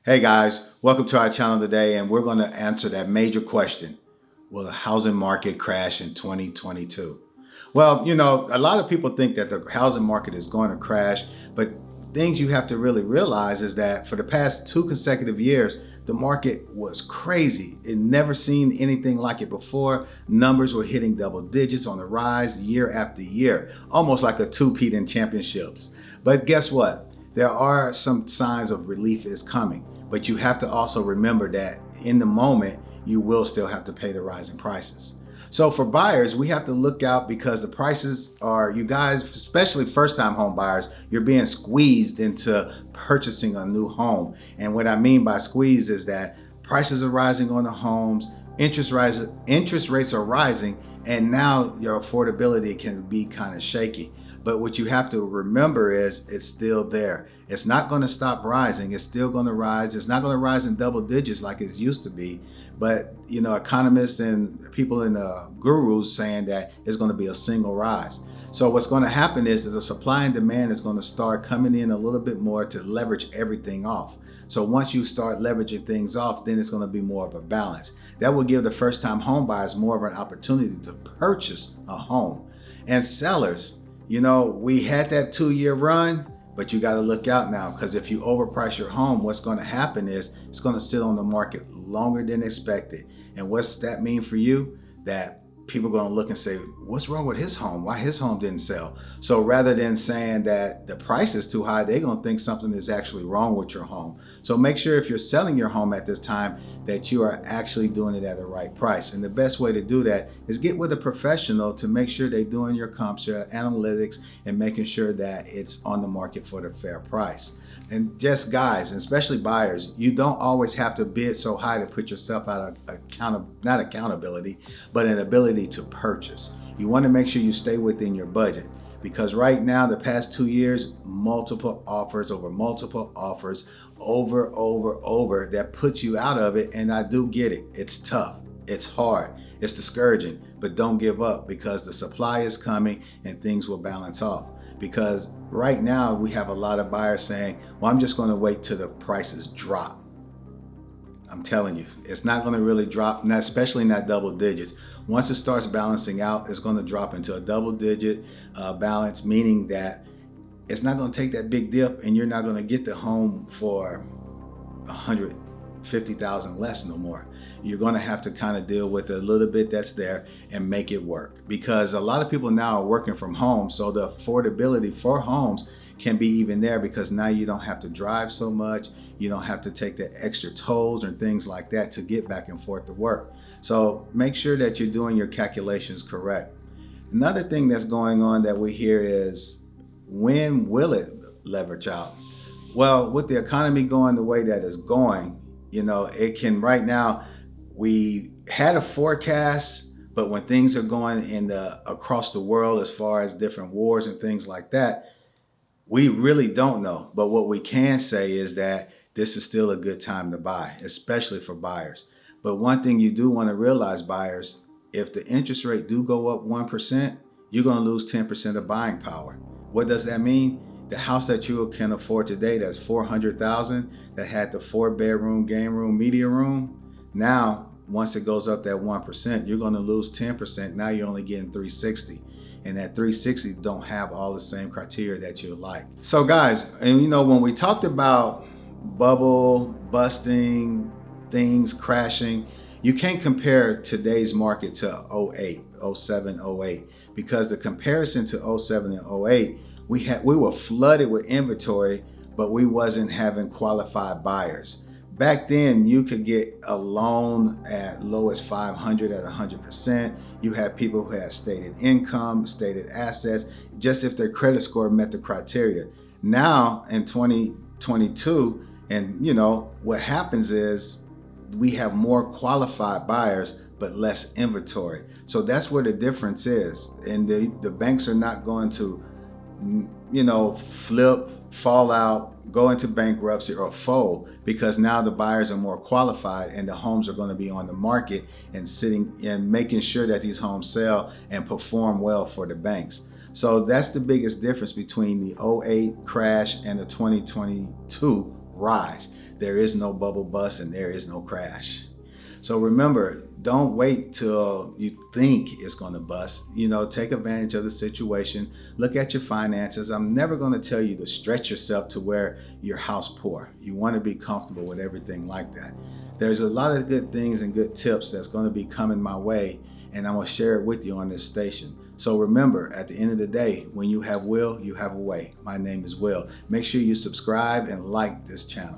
Hey guys, welcome to our channel today, and we're going to answer that major question. Will the housing market crash in 2022? Well, a lot of people think that the housing market is going to crash, but things you have to really realize is that for the past 2 consecutive years, the market was crazy. It never seen anything like it before. Numbers were hitting double digits on the rise year after year, almost like a two-peat in championships. But guess what? There are some signs of relief is coming, but you have to also remember that in the moment, you will still have to pay the rising prices. So for buyers, we have to look out because the prices are, you guys, especially first-time home buyers, you're being squeezed into purchasing a new home. And what I mean by squeeze is that prices are rising on the homes, interest rates are rising, and now your affordability can be kind of shaky. But what you have to remember is it's still there. It's not going to stop rising. It's still going to rise. It's not going to rise in double digits like it used to be. But, economists and people in the gurus saying that it's going to be a single rise. So what's going to happen is that the supply and demand is going to start coming in a little bit more to leverage everything off. So once you start leveraging things off, then it's going to be more of a balance. That will give the first-time home buyers more of an opportunity to purchase a home. And sellers, we had that 2-year run, but you got to look out now, because if you overprice your home, what's going to happen is it's going to sit on the market longer than expected. And what's that mean for you? That people are going to look and say, what's wrong with his home? Why his home didn't sell? So rather than saying that the price is too high, they're going to think something is actually wrong with your home. So make sure if you're selling your home at this time that you are actually doing it at the right price. And the best way to do that is get with a professional to make sure they're doing your comps, your analytics, and making sure that it's on the market for the fair price. And just guys, and especially buyers, you don't always have to bid so high to put yourself out of not accountability, but an ability to purchase. You want to make sure you stay within your budget, because right now, the past 2 years, multiple offers over, that puts you out of it. And I do get it. It's tough. It's hard. It's discouraging, but don't give up, because the supply is coming and things will balance off. Because right now we have a lot of buyers saying, well, I'm just going to wait till the prices drop. I'm telling you, it's not going to really drop, especially not double digits. Once it starts balancing out, it's going to drop into a double digit balance, meaning that it's not going to take that big dip, and you're not going to get the home for $150,000 less no more. You're going to have to kind of deal with a little bit that's there and make it work, because a lot of people now are working from home. So the affordability for homes can be even there, because now you don't have to drive so much. You don't have to take the extra tolls and things like that to get back and forth to work. So make sure that you're doing your calculations correct. Another thing that's going on that we hear is, when will it leverage out? Well, with the economy going the way that it's going, it can right now. We had a forecast, but when things are going across the world as far as different wars and things like that, we really don't know. But what we can say is that this is still a good time to buy, especially for buyers. But one thing you do want to realize, buyers, if the interest rate do go up 1%, you're going to lose 10% of buying power. What does that mean? The house that you can afford today, that's $400,000, that had the 4-bedroom, game room, media room, now once it goes up that 1%, you're going to lose 10%. Now you're only getting $360, and that $360 don't have all the same criteria that you like. So guys, and when we talked about bubble busting, things crashing, you can't compare today's market to 08, 07, 08, because the comparison to 07 and 08, we were flooded with inventory, but we wasn't having qualified buyers. Back then, you could get a loan at low as 500 at 100%. You had people who had stated income, stated assets, just if their credit score met the criteria. Now in 2022, and what happens is we have more qualified buyers, but less inventory. So that's where the difference is. And the banks are not going to flip, fall out, go into bankruptcy, or fold, because now the buyers are more qualified and the homes are going to be on the market and sitting and making sure that these homes sell and perform well for the banks. So that's the biggest difference between the 08 crash and the 2022 rise. there is no bubble bust and there is no crash. So remember, don't wait till you think it's going to bust. Take advantage of the situation. Look at your finances. I'm never going to tell you to stretch yourself to where you're house poor. You want to be comfortable with everything like that. There's a lot of good things and good tips that's going to be coming my way, and I'm going to share it with you on this station. So remember, at the end of the day, when you have will, you have a way. My name is Will. Make sure you subscribe and like this channel.